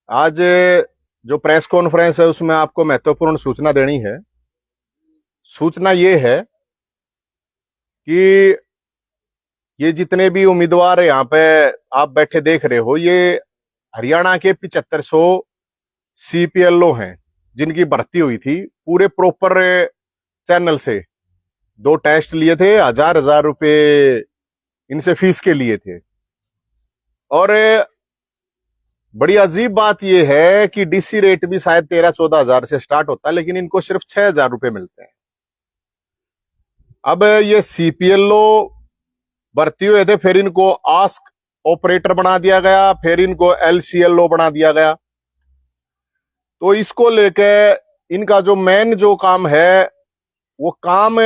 आज जो press conference है उसमें आपको महत्वपूर्ण सूचना देनी है। सूचना ये है कि ये जितने भी उम्मीदवार यहाँ पे आप बैठे देख रहे हो, ये हरियाणा के 7500 सीपीएलओ हैं जिनकी भर्ती हुई थी पूरे प्रॉपर चैनल से। 2 टेस्ट लिए थे, हजार हजार रुपए इनसे फीस के लिए थे। और बड़ी अजीब बात यह है कि डीसी रेट भी शायद 13-14 हजार से स्टार्ट होता है, लेकिन इनको सिर्फ 6,000 रुपए मिलते हैं। अब ये सीपीएलओ भर्ती हुए थे, फिर इनको आस्क ऑपरेटर बना दिया गया, फिर इनको एलसीएलओ बना दिया गया। तो इसको लेके इनका जो मेन जो काम है, वो काम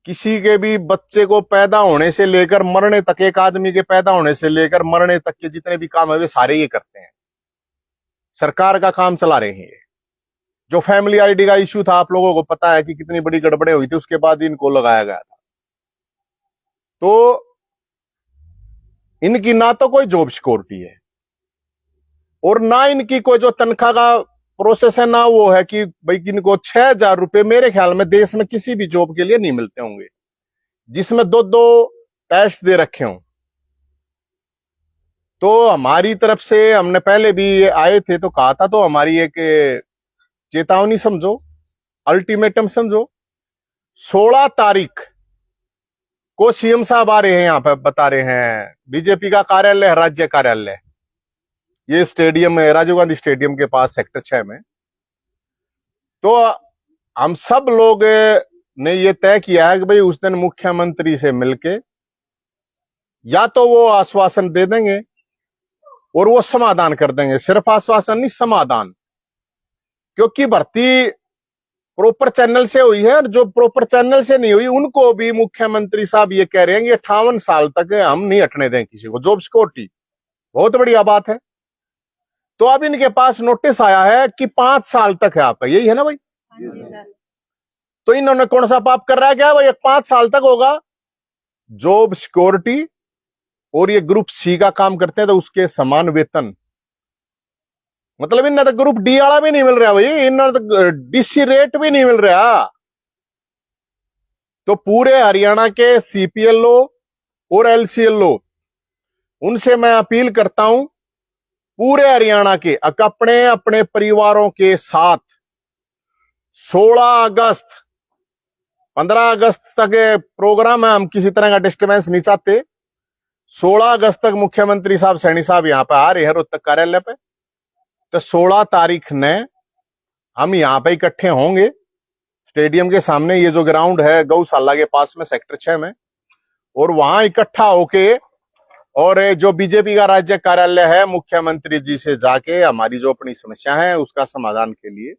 किसी के भी बच्चे को पैदा होने से लेकर मरने तक, एक आदमी के पैदा होने से लेकर मरने तक के जितने भी काम है वे सारे ये करते हैं। सरकार का काम चला रहे हैं। जो फैमिली आईडी का इश्यू था, आप लोगों को पता है कि कितनी बड़ी गड़बड़े हुई थी, उसके बाद इनको लगाया गया था। तो इनकी ना तो कोई जॉब सिक्योरिटी है और ना इनकी कोई जो तनख्वाह का प्रोसेस है, ना वो है कि भाई इनको 6,000 रुपए मेरे ख्याल में देश में किसी भी जॉब के लिए नहीं मिलते होंगे जिसमें 2-2 टेस्ट दे रखे हों। तो हमारी तरफ से हमने पहले भी ये आए थे तो कहा था, तो हमारी एक चेतावनी समझो, अल्टीमेटम समझो। 16 तारीख को सीएम साहब आ रहे हैं, यहां पर बता रहे हैं बीजेपी का कार्यालय, राज्य कार्यालय, ये स्टेडियम है राजीव गांधी स्टेडियम के पास सेक्टर 6 में। तो हम सब लोग ने ये तय किया है कि भाई उस दिन मुख्यमंत्री से मिलके या तो वो आश्वासन दे देंगे और वो समाधान कर देंगे, सिर्फ आश्वासन नहीं, समाधान। क्योंकि भर्ती प्रॉपर चैनल से हुई है, और जो प्रॉपर चैनल से नहीं हुई उनको भी मुख्यमंत्री साहब ये कह रहे हैं कि 58 साल तक हम नहीं हटने दें किसी को, जॉब सिक्योरिटी। बहुत बढ़िया बात है। तो अब इनके पास नोटिस आया है कि 5 साल तक है, आप यही है ना भाई? तो इन्होंने कौन सा पाप कर रहा है क्या भाई? 5 साल तक होगा जॉब सिक्योरिटी, और ये ग्रुप सी का काम करते हैं तो उसके समान वेतन। मतलब इन्हें तो ग्रुप डी वाला भी नहीं मिल रहा भाई, इन्हें तो डीसी रेट भी नहीं मिल रहा। तो पूरे हरियाणा के सीपीएलओ और एलसीएलओ, उनसे मैं अपील करता हूं, पूरे हरियाणा के अपने अपने परिवारों के साथ 16 अगस्त 15 अगस्त तक प्रोग्राम है, हम किसी तरह का डिस्टर्बेंस नहीं चाहते। 16 अगस्त तक मुख्यमंत्री साहब, सैनी साहब यहां पे आ रहे हैं रोहतक कार्यालय पे। तो 16 तारीख ने हम यहां पे इकट्ठे होंगे स्टेडियम के सामने, ये जो ग्राउंड है गौशाला के पास में सेक्टर 6 में, और वहां इकट्ठा होके और जो बीजेपी का राज्य कार्यालय है, मुख्यमंत्री जी से जाके हमारी जो अपनी समस्या है उसका समाधान के लिए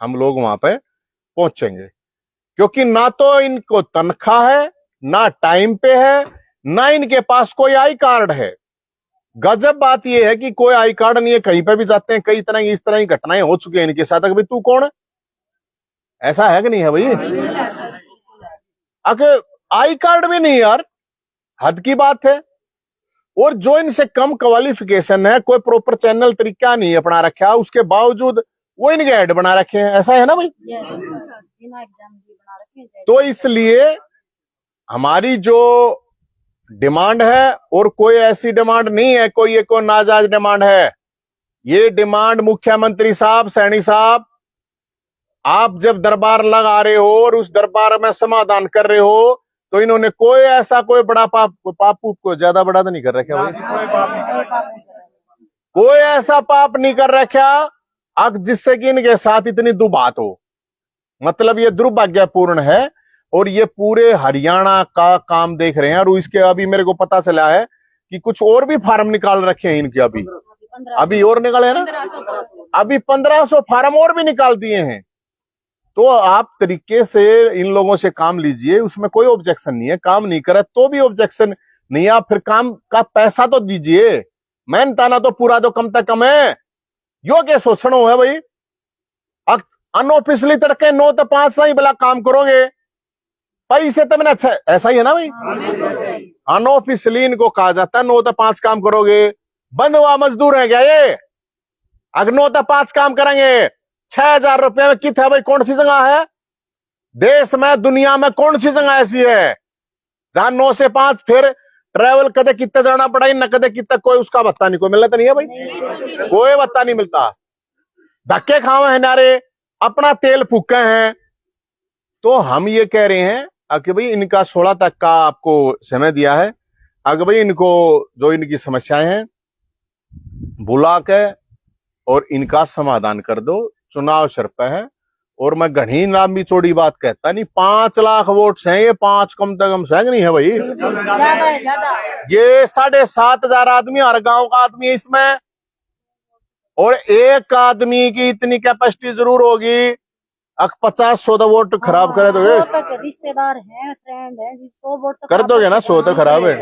हम लोग वहां पे पहुंचेंगे। क्योंकि ना तो इनको तनख्वाह है, ना टाइम पे है, ना इनके पास कोई आई कार्ड है। गजब बात यह है कि कोई आई कार्ड नहीं है, कहीं पे भी जाते हैं कई तरह की इस तरह की घटनाएं हो चुकी हैं इनके साथ। भाई तू कौन है? ऐसा है कि नहीं है भाई? अगर आई कार्ड भी नहीं यार, हद की बात है। और जो इनसे कम क्वालिफिकेशन है, कोई प्रॉपर चैनल तरीका नहीं अपना रखा, उसके बावजूद वो इनके हेड बना रखे हैं। ऐसा है ना भाई? तो इसलिए हमारी जो डिमांड है, और कोई ऐसी डिमांड नहीं है कोई एक नाजायज डिमांड है, ये डिमांड मुख्यमंत्री साहब, सैनी साहब, आप जब दरबार लगा रहे हो और उस दरबार में समाधान कर रहे हो, तो इन्होंने कोई ऐसा कोई बड़ा पाप को ज्यादा बड़ा तो नहीं कर रखा भाई, कोई ऐसा पाप नहीं कर रखा अब जिससे कि इनके साथ इतनी दुबात हो। मतलब ये दुर्भाग्यपूर्ण है। और ये पूरे हरियाणा का काम देख रहे हैं। और इसके अभी मेरे को पता चला है कि कुछ और भी फार्म निकाल रखे हैं इनके, अभी और निकाले हैं ना, अभी 1500 फार्म और भी निकाल दिए हैं। तो आप तरीके से इन लोगों से काम लीजिए, उसमें कोई ऑब्जेक्शन नहीं है। काम नहीं करे तो भी ऑब्जेक्शन नहीं है, आप फिर काम का पैसा तो दीजिए। मेहनताना तो पूरा तो कम तक कम है, यो के शोषणों है भाई। अनऑफिशियली तड़के 9 से 5 ही भला काम करोगे, पैसे तो मैंने अच्छा, ऐसा ही है ना भाई? अनऑफिशियली इनको कहा जाता है 9 से 5 काम करोगे। बंद हुआ मजदूर है क्या ये? अगर 9 से 5 काम करेंगे 6,000 रुपये में कित है भाई? कौन सी जगह है देश में, दुनिया में कौन सी जगह ऐसी है जहां 9 से 5 फिर ट्रैवल कदे कितना जाना पड़ा न कदे कितना, कोई उसका भत्ता नहीं, कोई मिलता तो नहीं है भाई, कोई भत्ता नहीं मिलता। धक्के खावे हैं नारे, अपना तेल फूके हैं। तो हम ये कह रहे हैं कि भाई इनका 16 तक का आपको समय दिया है, अगर भाई इनको जो इनकी समस्याएं हैं बुला के और इनका समाधान कर दो। चुनाव सर पे है और मैं घनी लंबी चौड़ी बात कहता नहीं, 5 लाख वोट हैं ये, 5 कम से कम संग नहीं है भाई, ज्यादा है, ज्यादा। ये 7,500 आदमी हर गांव का आदमी है इसमें, और एक आदमी की इतनी कैपेसिटी जरूर होगी 50-100 वोट खराब करे तो 100 तक रिश्तेदार हैं, फ्रेंड हैं, 100 वोट तक कर दोगे ना, 100 तो खराब है।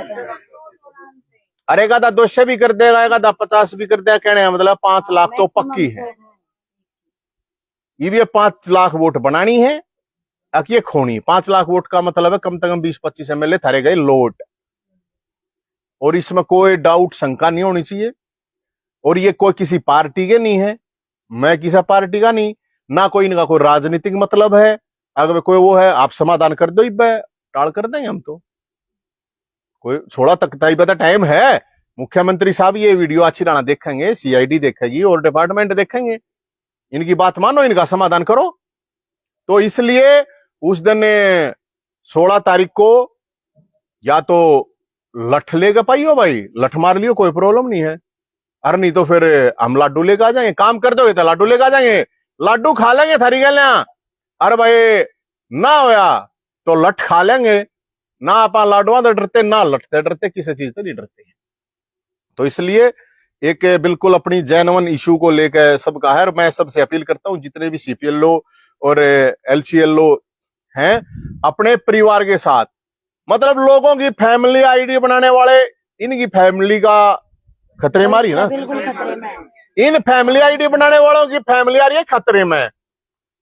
अरे का 200 भी कर देगा, एक 50 भी कर देगा, कहने मतलब 5 लाख तो पक्की है। ये भी 5 लाख वोट बनानी है, ये खोनी। 5 लाख वोट का मतलब है कम से कम 20-25 MLA थारे गए लोट, और इसमें कोई डाउट शंका नहीं होनी चाहिए। और ये कोई किसी पार्टी के नहीं है, मैं किसी पार्टी का नहीं, ना कोई इनका कोई राजनीतिक मतलब है। अगर कोई वो है आप समाधान कर दो, टाल कर देंगे हम तो। कोई 16 तक टाइम है। मुख्यमंत्री साहब ये वीडियो अच्छी तरह देखेंगे, CID देखेगी और डिपार्टमेंट देखेंगे, इनकी बात मानो, इनका समाधान करो। तो इसलिए उस दिन 16 तारीख को या तो लठ लेगा पाइयो भाई, लठ मार लियो, कोई प्रॉब्लम नहीं है। अरे नहीं तो फिर हम लाडू लेकर आ जाएंगे, काम कर दोगे तो लाडू लेकर आ जाएंगे, लाडू खा लेंगे थारी गलियां। अरे भाई ना होया तो लठ खा लेंगे ना, आप लाडुआ तो डरते ना लठते डरते, किसी चीज से नहीं डरते। तो इसलिए एक बिल्कुल अपनी जेन्युइन इशू को लेकर सबका है। और मैं सबसे अपील करता हूं जितने भी CPLO और LCLO हैं, अपने परिवार के साथ, मतलब लोगों की फैमिली ID बनाने वाले, इनकी फैमिली का खतरे मारी है ना, बिल्कुल खतरे में। इन फैमिली ID बनाने वालों की फैमिली आ रही है खतरे में।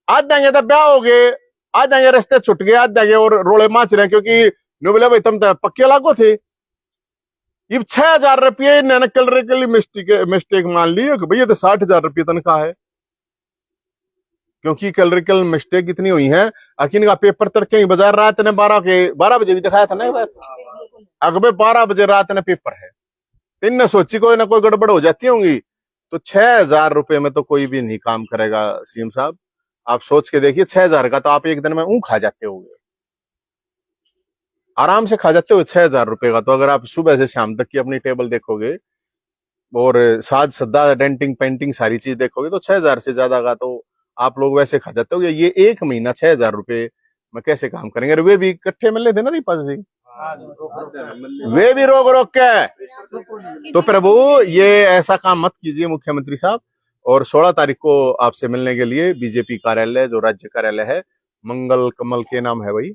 आज जाएंगे तो ब्याह हो गए, आज जाएंगे रस्ते छुट गए, आज जाएंगे और रोले माच रहे, क्योंकि नो बोले भाई तुम तो पक्के लागो थे। ये 6,000 रुपये कलरिकली मिस्टेक मान ली कि भैया तो 60,000 रुपये तनख्वाह है, क्योंकि कलरिकल मिस्टेक इतनी हुई है। अकिन का पेपर तड़के ही बाजार रात ने 12 बजे भी दिखाया था ना, अगबे 12 बजे रात ने पेपर है, इनने सोची कोई ना कोई गड़बड़ हो जाती होंगी। तो 6,000 रुपये में तो कोई भी नहीं काम करेगा CM साहब, आप सोच के देखिए 6,000 का तो आप एक दिन में खा जाते होंगे, आराम से खा जाते हो 6,000 रुपये का। तो अगर आप सुबह से शाम तक की अपनी टेबल देखोगे और साज सद्दा डेंटिंग पेंटिंग सारी चीज देखोगे तो 6,000 से ज्यादा का तो आप लोग वैसे खा जाते हो। ये एक महीना 6,000 रुपये में कैसे काम करेंगे? वे भी इकट्ठे मिल लेते ना रिपा सिंह, वे भी रोक रोक के। तो प्रभु ये ऐसा काम मत कीजिए मुख्यमंत्री साहब। और 16 तारीख को आपसे मिलने के लिए BJP कार्यालय जो राज्य कार्यालय है, मंगल कमल के नाम है भाई,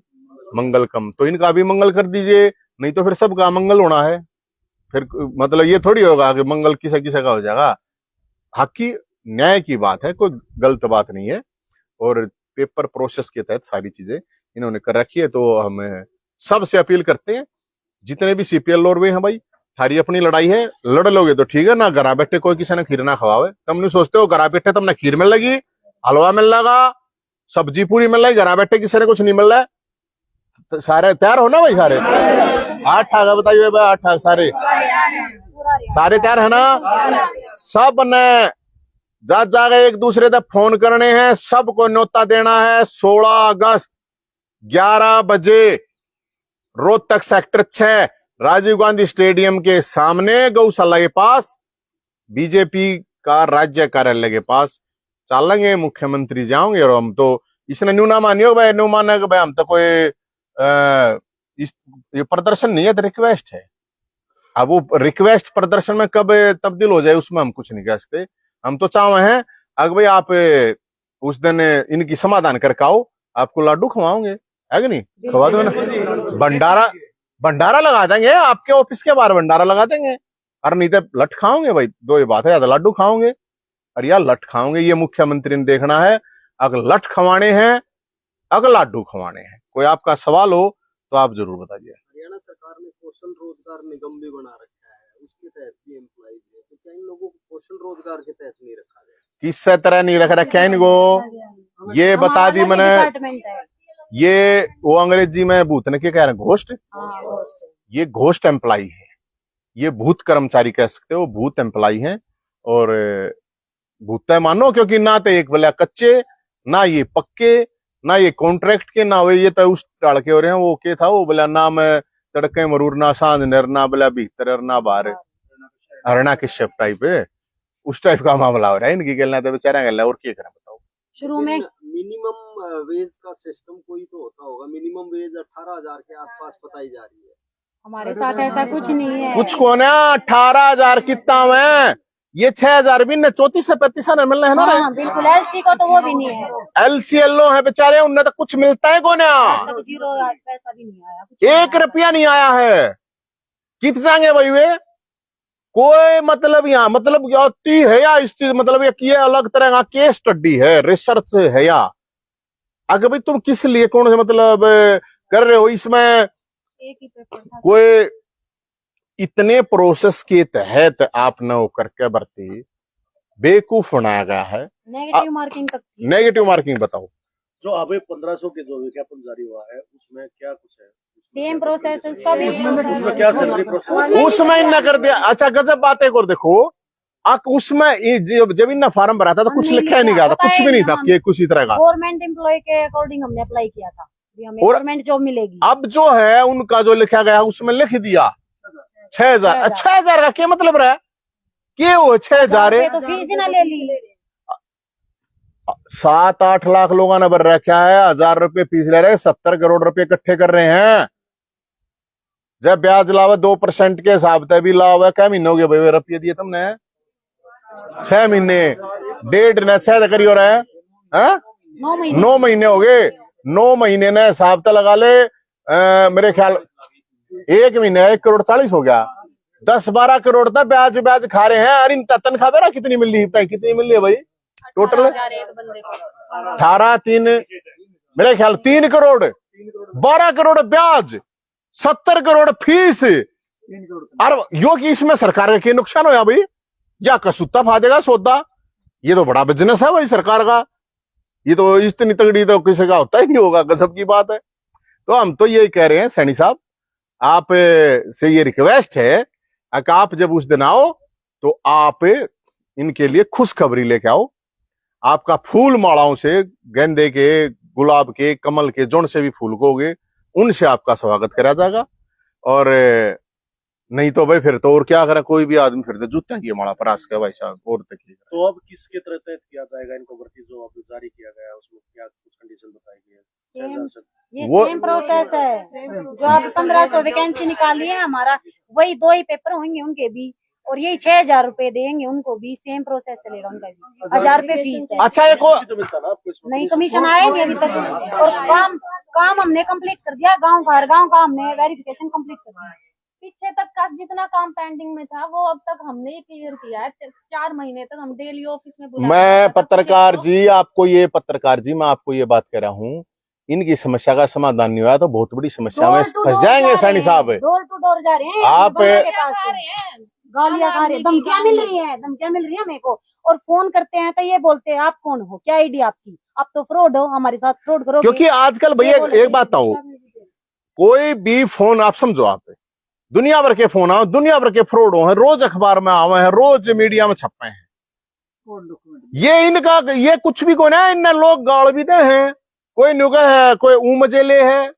मंगल कम, तो इनका भी मंगल कर दीजिए, नहीं तो फिर सबका मंगल होना है। फिर मतलब ये थोड़ी होगा कि मंगल किसा किसा का हो जाएगा। हक की न्याय की बात है, कोई गलत बात नहीं है, और पेपर प्रोसेस के तहत सारी चीजें इन्होंने कर रखी है। तो हम सबसे अपील करते हैं जितने भी CPL और वे हैं भाई, थारी अपनी लड़ाई है, लड़ लोगे तो ठीक है ना, घरा बैठे कोई किसी ने खीर ना खवावे। तुम नहीं सोचते हो घरा बैठे तुमने खीर मिल लगी, हलवा मिल लगा, सब्जी पूरी मिल रही, घरा बैठे किसी ने कुछ नहीं मिल रहा है। तो सारे तैयार हो ना भाई, सारे 8 ठाक बताइए भाई, 8 ठाक सारे तैयार है ना? सब ने जाके एक दूसरे से फोन करने हैं, सबको न्योता देना है। 16 अगस्त 11 बजे रोहतक सेक्टर 6 राजीव गांधी स्टेडियम के सामने गौशाला के पास, BJP का राज्य कार्यालय के पास चलेंगे। मुख्यमंत्री जाओगे और हम तो इसने न्यू ना मानियो भाई, न्यू माना भाई हम तो कोई ये प्रदर्शन नहीं है, तो रिक्वेस्ट है। अब वो रिक्वेस्ट प्रदर्शन में कब तब्दील हो जाए उसमें हम कुछ नहीं कह सकते। हम तो चाहे हैं अगर भाई आप उस दिन इनकी समाधान करके आओ, आपको लाडू खवाओगे, है कि नहीं? खवा दो ना, भंडारा लगा देंगे, आपके ऑफिस के बाहर भंडारा लगा देंगे। अरे नहीं तो लठ खाओगे भाई, दो ही बात है, या तो लाडू खाओगे और या लठ खाओगे। ये मुख्यमंत्री ने देखना है, अगर लठ खवाने हैं अगर लाडू खवाने हैं। कोई आपका सवाल हो तो आप जरूर बताइए। हरियाणा सरकार ने कौशल रोजगार निगम भी बना रखा है, उसके तहत भी एम्प्लॉइज है, तो क्या इन लोगों को कौशल रोजगार के तहत नहीं रखा गया? किस तरह नहीं रख रखा है इनको, ये बता दी मैंने। डिपार्टमेंट है। ये वो अंग्रेजी में भूतने के कह रहे हैं, घोस्ट। हाँ, घोस्ट है। ये घोस्ट एम्प्लाई है, ये भूत कर्मचारी कह सकते हो, भूत एम्प्लाई हैं। और भूत है मानो, क्योंकि ना तो एक बोला कच्चे, ना ये पक्के, ना ये कॉन्ट्रैक्ट के, ना ये तो उस टाल के हो रहे हैं। वो के था वो बोला ना मैं तड़के मरूर, ना सांझ नर, ना बोला भीतर ना बाहर, हरना कश्यप टाइप है, उस टाइप का मामला हो रहा है इनकी गलना। तो बेचारा गल और क्या करें बताओ। शुरू में मिनिमम वेज का सिस्टम कोई तो होता होगा। मिनिमम वेज 18,000 के आसपास बताई जा रही है। हमारे साथ ऐसा कुछ नहीं है। कुछ को ना 18,000 कितना है, ये 6,000 भी न 34 से 35 न मिलना है ना। हाँ, बिल्कुल। एलसी को तो वो भी नहीं है, LCLO है बेचारे, उनने तो कुछ मिलता है कोने, तक 0 पैसा भी नहीं आया, कुछ नहीं 1 आया। रुपया नहीं आया है। कित जाएंगे भाई वे, कोई मतलब यहाँ मतलब होती है या इस चीज मतलब ये अलग तरह का केस स्टडी है, रिसर्च है या अगर भाई तुम किस लिए कौन से मतलब कर रहे हो इसमें। एक ही पेपर था। कोई इतने प्रोसेस के तहत आप न होकर के भर्ती बेवकूफ बनाया गया है। नेगेटिव मार्किंग तक थी। नेगेटिव मार्किंग बताओ। जो अभी 1500 के जो विज्ञापन जारी हुआ है उसमें क्या कुछ है? सेम प्रोसेस सभी उसमें क्या सैलरी प्रोसेस? उसमें इन्ना कर दिया। अच्छा गजब बात है। और देखो उसमें जब इन्ना फार्म भरा था तो कुछ हमने लिखा नहीं गया था, कुछ भी नहीं था कि कुछ ही तरह का। गवर्नमेंट एम्प्लॉय के अकॉर्डिंग हमने अप्लाई किया था, हमें और गवर्नमेंट जॉब मिलेगी। अब जो है उनका जो लिखा गया उसमें लिख दिया 6,000। 6,000 का क्या मतलब रहा, क्या वो 6,000 है? तो फीस ही ना ले ली। 7-8 लाख लोगों ने भर रखा है, 1,000 रुपए फीस ले रहे, 70 करोड़ रुपए इकट्ठे कर रहे हैं। जब ब्याज लावे 2% के हिसाब से भी लावे, क्या महीने हो गए भाई रुपये दिए तुमने? 6 महीने, 1.5 न 6 करी हो रहा है, 9 महीने हो गए। 9 महीने ने हिसाब तो लगा ले, मेरे ख्याल 1 महीने 1,40,40 हो गया। 10-12 करोड़ तक ब्याज ब्याज खा रहे हैं। अरे इनका तनख्वाह बेरा कितनी मिल रही है, कितनी मिल रही है भाई टोटल? 18-3 मेरे ख्याल 3 करोड़, 12 करोड़ ब्याज, 70 करोड़ फीस। और यो कि इसमें सरकार का क्या नुकसान होया भाई, या कसूता फा देगा सौदा। ये तो बड़ा बिजनेस है भाई सरकार का, ये तो इतनी तगड़ी तो किसी का होता ही नहीं होगा, गजब की बात है। तो हम तो यही कह रहे हैं सैनी साहब, आप से ये रिक्वेस्ट है कि आप जब उस दिन आओ तो आप इनके लिए खुशखबरी लेके आओ। आपका फूल मालाओं से, गेंदे के, गुलाब के, कमल के, जोन से भी फूल कोगे उनसे आपका स्वागत करा जाएगा। और नहीं तो भाई फिर तो और क्या करें, कोई भी आदमी फिर तो जूते की माला पर आस भाई साहब और तक। तो अब किसके तहत किया जाएगा इनको भर्ती? जो अब जारी किया गया है उसमें क्या कुछ कंडीशन बताई गई है? ये वो सेम प्रोसेस है जो आप 1500 वैकेंसी निकाली है, हमारा वही 2 ही पेपर होंगे उनके भी, और यही 6,000 रुपए देंगे उनको भी, सेम प्रोसेस चलेगा उनका भी। 1,000 रुपए फीस है। अच्छा एक और तो मिलता ना आपको इसमें? नहीं, कमीशन आया नहीं अभी तक। और काम हमने कंप्लीट कर दिया, गांव का हमने वेरिफिकेशन कंप्लीट कर दिया। पीछे तक का जितना काम पेंडिंग में था वो अब तक हमने क्लियर किया है। 4 महीने तक हम डेली ऑफिस में बुलाते मैं हैं। पत्रकार जी मैं आपको ये बात कह रहा हूँ, इनकी समस्या का समाधान नहीं हुआ तो बहुत बड़ी समस्या में फंस जाएंगे सैनी साहब। डोर टू डोर जा रहे हैं आप के पास से। गालियां खा रहे हैं, धमकियां मिल रही है मेरे को। और फोन करते हैं तो ये बोलते हैं आप कौन हो, क्या आईडी आपकी, आप तो फ्रॉड हो, हमारे साथ फ्रॉड करो। क्योंकि आजकल भैया एक बात बताओ, कोई भी फोन आप समझो, आप दुनिया भर के फोन आओ, दुनिया भर के फ्रॉड हो हैं, रोज अखबार में आवे हैं, रोज मीडिया में छपे हैं। ये इनका ये कुछ भी कौन है, इन लोग गाड़ भी दे हैं, कोई नुगा है, कोई ऊमजेले है।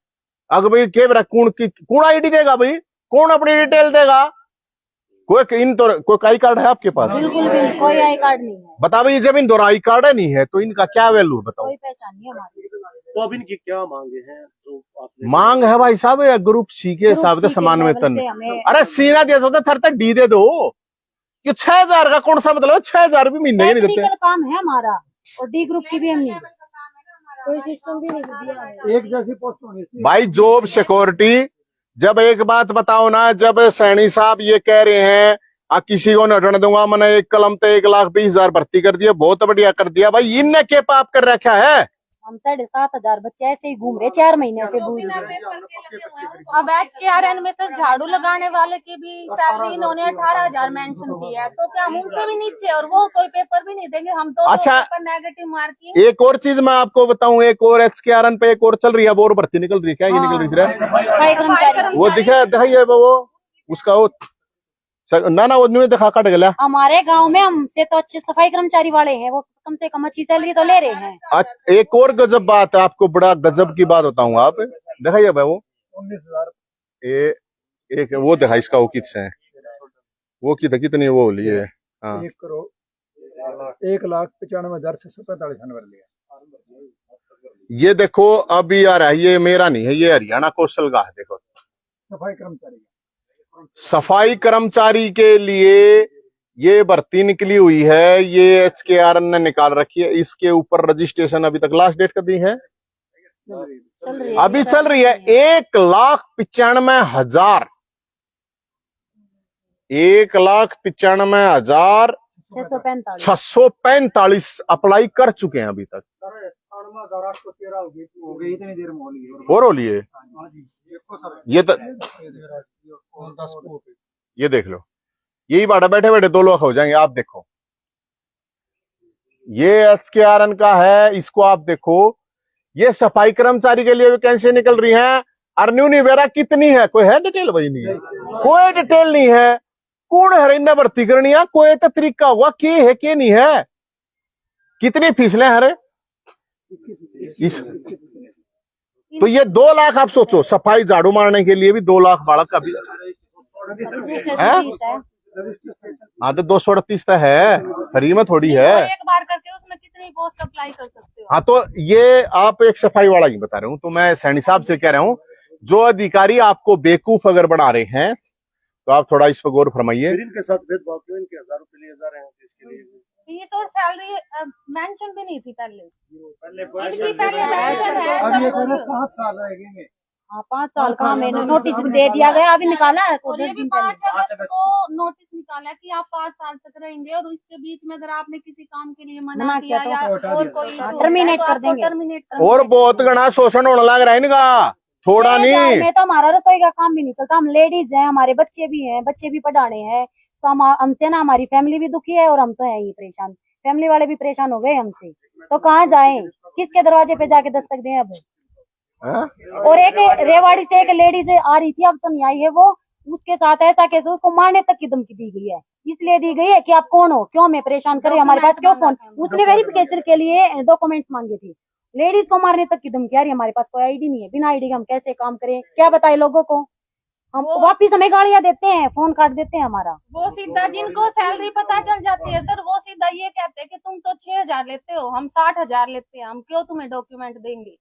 अगर भाई के कौन आईडी देगा भाई, कौन अपनी डिटेल देगा? कोई आई कार्ड है आपके पास? बिल्कुल भी कोई आई कार्ड नहीं है। बता भाई, जब इन दो आई कार्ड नहीं है तो इनका क्या वैल्यू बताओ? कोई पहचान नहीं हमारी। तो अब इनकी क्या मांगे हैं जो आपने? मांग है भाई साहब ग्रुप सी के हिसाब से समान वेतन। अरे सीना दे दो, थर तक डी दे दो। ये 6,000 का कौन सा मतलब है? 6,000 भी महीने नहीं देते। टेक्निकल काम है हमारा, और डी ग्रुप की भी हम नहीं, कोई सिस्टम भी नहीं दिया है। एक जैसी पोस्ट होनी चाहिए भाई जॉब सिक्योरिटी। जब एक बात बताओ ना, जब सैनी साहब ये कह रहे हैं किसी को न हटने दूंगा, मैंने एक कलम तो 1,20,000 भर्ती कर दिया, बहुत बढ़िया कर दिया भाई। इनने के पाप कर रखा है, हम 7,500 बच्चे ऐसे ही घूम रहे 4 महीने से दूर। अब HKRN में सर झाड़ू लगाने वाले की भी सैलरी इन्होंने 18,000 मेंशन की है, तो क्या हम उनसे भी नीचे, और वो कोई पेपर भी नहीं देंगे, हम तो अच्छा, पेपर नेगेटिव मार्किंग। एक और चीज मैं आपको बताऊं, एक और HKRN पे एक और चल रही है, वो और भर्ती निकल रही है। क्या ये निकल रही है? सफाई कर्मचारी वो दिखाइए वो उसका वो ना वो न्यू दिखा कट गया। हमारे गांव में हमसे तो अच्छे सफाई कर्मचारी वाले हैं, वो कम से कम अच्छी सैलरी तो ले रहे हैं। एक और गजब बात है, आपको बड़ा गजब की बात बताऊंगा। आप दिखाइए भाई वो 19,000 एक वो दिखा इसका, वो कितने है, वो कितनी वो लिए? हाँ 1,95,645 नंबर लिया। ये देखो, अभी आ रहा है, ये मेरा नहीं है, ये हरियाणा कौशल का है। देखो सफाई कर्मचारी, सफाई कर्मचारी के लिए ये भर्ती निकली हुई है, ये HKRN ने निकाल रखी है। इसके ऊपर रजिस्ट्रेशन अभी तक लास्ट डेट कभी है, चल रही है अभी चल रही है। 1,95,000 1,95,000 645 अप्लाई कर चुके हैं अभी तक। 8,813 हो गई इतनी देर में होली और हो लिए ये तो, ये देख लो, यही बाटा बैठे बैठे 2 लाख हो जाएंगे। आप देखो, ये HKRN का है, इसको आप देखो। ये सफाई कर्मचारी के लिए वैकेंसी निकल रही है। अर्न्यूनी वेरा कितनी है, कोई है डिटेल? भाई नहीं है, कोई डिटेल नहीं है। कौन है इन्हें भर्ती करनी है? कोई तो तरीका हुआ कि है कि नहीं है? कितनी फीसलें हरे इस, तो ये 2 लाख आप सोचो, सफाई झाड़ू मारने के लिए भी 2 लाख बालक अभी है। हाँ तो 238 तो है, फ्री में थोड़ी है। एक बार करके उसमें कितनी पोस्ट अप्लाई कर सकते हो? हाँ तो ये आप एक सफाई वाला ही बता रहे हूँ, तो मैं सैनी साहब से कह रहा हूँ, जो अधिकारी आपको बेवकूफ अगर बना रहे हैं तो आप थोड़ा इस पर गौर फरमाइए। इनके साथ भेदभाव क्यों? इनके 1,000 रुपए लिए जा रहे हैं इसके लिए। ये तो सैलरी मेंशन भी नहीं थी पहले, पहले इनकी पहले मेंशन है अब ये सब कुछ। 7 साल लगेंगे। हाँ 5 साल का हमें नोटिस दे दिया गया, अभी निकाला है तो और ये 10 भी दिन 5 पहले। अगस्त को नोटिस निकाला कि आप 5 साल तक रहेंगे, और इसके बीच में अगर आपने किसी काम के लिए मना मना किया किया या तो हटा और दिया कोई जाएगा। issue टर्मिनेट होता है, कर तो आपको देंगे। टर्मिनेट और बहुत घना शोषण होने लग रहा है इनका, थोड़ा 6,000 नहीं। में तो हमारा रसोई का काम भी नहीं चलता। हम लेडीज हैं, हमारे बच्चे भी हैं, बच्चे भी पढ़ाने हैं, तो हमसे ना हमारी फैमिली भी दुखी है और हम तो है ही परेशान। फैमिली वाले भी परेशान हो गए हमसे, तो कहाँ जाएं, किसके दरवाजे पे जाके दस्तक दें अब? हाँ? और एक रेवाड़ी से एक लेडीज आ रही थी, अब तो नहीं आई है वो, उसके साथ ऐसा केस, उसको मारने तक की धमकी दी गई है। इसलिए दी गई है कि आप कौन हो, क्यों हमें परेशान करे, हमारे पास क्यों फोन? उसने वेरिफिकेशन के लिए डॉक्यूमेंट्स मांगे थे। लेडीज को मारने तक की धमकी आ रही है। हमारे पास कोई आईडी नहीं है, बिना आईडी के हम कैसे काम करें, क्या बताए लोगों को? हम वापिस हमें गालियां देते हैं, फोन काट देते हैं हमारा। वो सीधा जिनको सैलरी पता चल जाती है सर, वो सीधा ये कहते हैं कि तुम तो 6,000 लेते हो, हम 60,000 लेते हैं, हम क्यों तुम्हें डॉक्यूमेंट देंगे?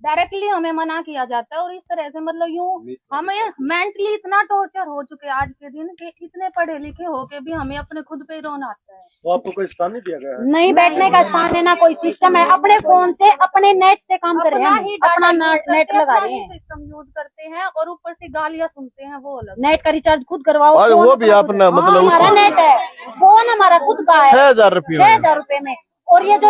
डायरेक्टली हमें मना किया जाता है। और इस तरह से मतलब यूं हमें मेंटली इतना टॉर्चर हो चुके हैं आज के दिन कि इतने पढ़े लिखे होके भी हमें अपने खुद पे रोना आता है। तो आपको कोई स्थान नहीं दिया गया है? नहीं बैठने का स्थान है, ना कोई सिस्टम है। अपने फोन से अपने नेट से काम कर रहे हैं, हम अपना नेट लगा रहे हैं, सिस्टम यूज करते हैं, और ऊपर से गालियां सुनते हैं, वो अलग। नेट का रिचार्ज खुद करवाओ। और फोन वो भी अपना हाँ, मतलब हमारा उसमें नेट है, फोन हमारा खुद का है। 6,000 रुपये 6,000 रुपए में। और ये जो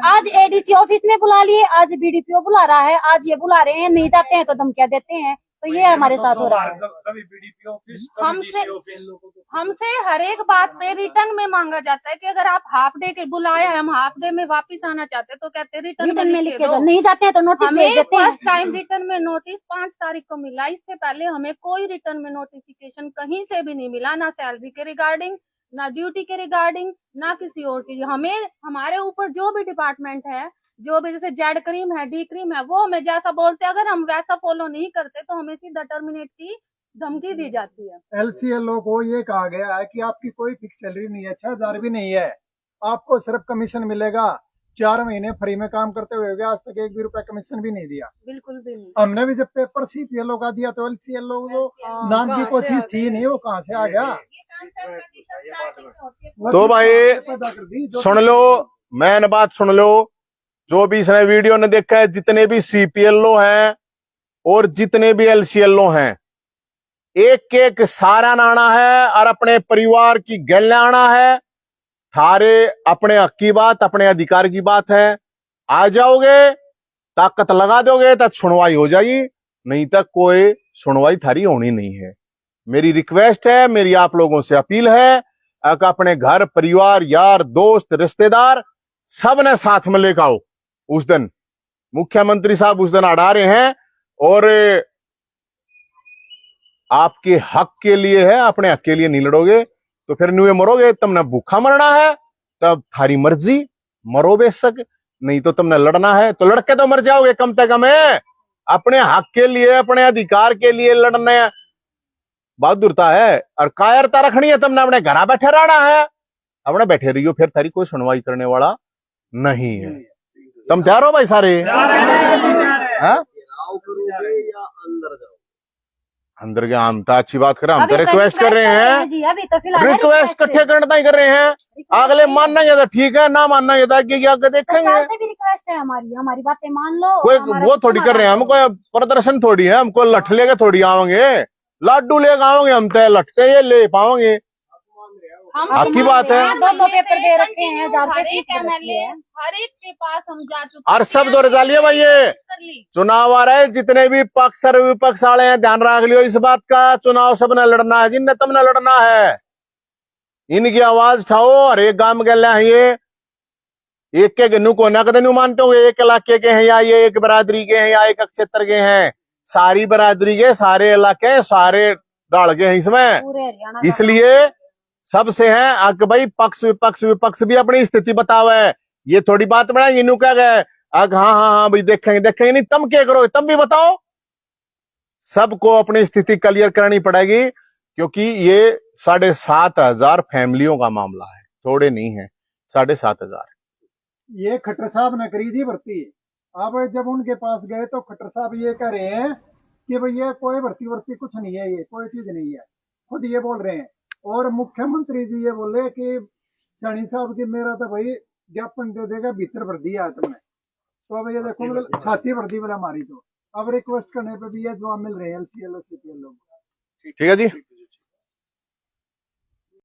आज ADC ऑफिस में बुला लिए, आज BDPO बुला रहा है, आज ये बुला रहे हैं, नहीं जाते हैं तो धमकियां देते हैं। तो ये हमारे साथ हो रहा है। कभी BDPO ऑफिस, हमसे हर एक बात पे रिटर्न में मांगा जाता है कि अगर आप हाफ डे के बुलाया है, हम हाफ डे में वापस आना चाहते हैं, तो कहते हैं रिटर्न में लिख के दो। नहीं जाते हैं तो नोटिस भेज हमें देते हैं। फर्स्ट टाइम रिटर्न में नोटिस 5 तारीख को मिला। इससे पहले हमें कोई रिटर्न में नोटिफिकेशन कहीं से भी नहीं मिला, ना सैलरी के रिगार्डिंग, ना ड्यूटी के रिगार्डिंग, ना किसी और चीज। हमें हमारे ऊपर जो भी डिपार्टमेंट है, जो भी जैसे जेड क्रीम है, डी क्रीम है, वो हमें जैसा बोलते हैं, अगर हम वैसा फॉलो नहीं करते तो हमें सीधा टर्मिनेट की धमकी दी जाती है। LCLO को ये कहा गया है कि आपकी कोई फिक्स सैलरी नहीं है, 6,000 भी नहीं है, आपको सिर्फ कमीशन मिलेगा। 4 महीने फ्री में काम करते हुए आज तक 1 भी रुपया कमीशन भी नहीं दिया। बिल्कुल भी नहीं। हमने भी जब पेपर CPLO का दिया तो LCLO वो नाम की कोई चीज थी नहीं, वो कहाँ से आ गया? तो भाई सुन लो, मैन बात सुन लो, जो भी इसने वीडियो ने देखा है, जितने भी CPLO हैं और जितने भी LCLO हैं, एक एक सारा आना है और अपने परिवार की गल आना है। थारे अपने हक की बात, अपने अधिकार की बात है, आ जाओगे ताकत लगा दोगे तो सुनवाई हो जाएगी, नहीं तो कोई सुनवाई थारी होनी नहीं है। मेरी रिक्वेस्ट है, मेरी आप लोगों से अपील है कि अपने घर परिवार यार दोस्त रिश्तेदार सब ने साथ में लेकर आओ। उस दिन मुख्यमंत्री साहब उस दिन अड़ा रहे हैं और आपके हक के लिए है, अपने हक के लिए नहीं लड़ोगे तो फिर नुए मरोगे। तुमने भूखा मरना है तब थारी मर्जी, मरो बेशक, नहीं तो तुमने लड़ना है तो लड़के तो मर जाओगे कम से कम है। अपने हक के लिए अपने अधिकार के लिए लड़ने बहादुरता है और कायरता रखनी है। तुमने अपने घर बैठे रहना है, अपने बैठे रहियो, फिर थारी कोई सुनवाई करने वाला नहीं है। तुम तैयार हो भाई सारे? हाँ? घेराव करोगे या अंदर जाओ? अंदर के हम तो अच्छी बात कर रहे हैं, हम तो अभी रिक्वेस्ट कर रहे हैं जी, अभी तो फिलहाल रिक्वेस्ट इकट्ठे करना ही कर रहे हैं। अगले मानना ये तो ठीक है, ना मानना ये था कि क्या देखेंगे। सरकार से भी रिक्वेस्ट है हमारी बातें मान लो। कोई हमारा वो थोड़ी कर रहे हैं, हम कोई प्रदर्शन थोड़ी है, हमको लठ लेके थोड़ी आवेंगे, लाडू लेके आवेंगे, हम तो लठते ये ले पाओगे। हम आपकी बात है। दो पेपर दे रखे हैं, 1000 हर रुपए एक फीस रखी एमएलए है। हर एक के पास हम जा चुके और सब हैं। दौर डालिए भाई, ये कर ली। चुनाव आ रहे हैं, जितने भी पक्ष और विपक्ष वाले हैं ध्यान रख लियो इस बात का, चुनाव सबने लड़ना है, जिनने तुमने लड़ना है। इनकी आवाज उठाओ और एक गांव में गए ये एक के गन्नू को ना कदनू मानते हो, एक इलाके के हैं या ये एक बरादरी के हैं या एक क्षेत्र के हैं, सारी बरादरी के सारे इलाके सारे डाल गए हैं इसमें। पूरे हरियाणा का इसलिए सबसे है अक भाई पक्ष विपक्ष भी अपनी स्थिति बतावे। ये थोड़ी बात बनाएंगे इनू क्या गए अग हाँ भाई देखेंगे नहीं, तुम क्या करो तुम भी बताओ। सबको अपनी स्थिति क्लियर करनी पड़ेगी क्योंकि ये 7,500 फैमिलियों का मामला है, थोड़े नहीं है 7,500। ये खट्टर साहब ने करी थी भर्ती। अब जब उनके पास गए तो खट्टर साहब ये कह रहे हैं कि भाई ये कोई भर्ती कुछ नहीं है, ये कोई चीज नहीं है, खुद ये बोल रहे हैं। और मुख्यमंत्री जी ये बोले कि सैनी साहब की मेरा तो भाई ज्ञापन दे देगा, भीतर भर दिया तुमने। तो अब ये देखो मतलब छाती भर दी बोला हमारी। तो अब रिक्वेस्ट करने पे भी ये जवाब मिल रहे हैं LCL लोग। ठीक है जी।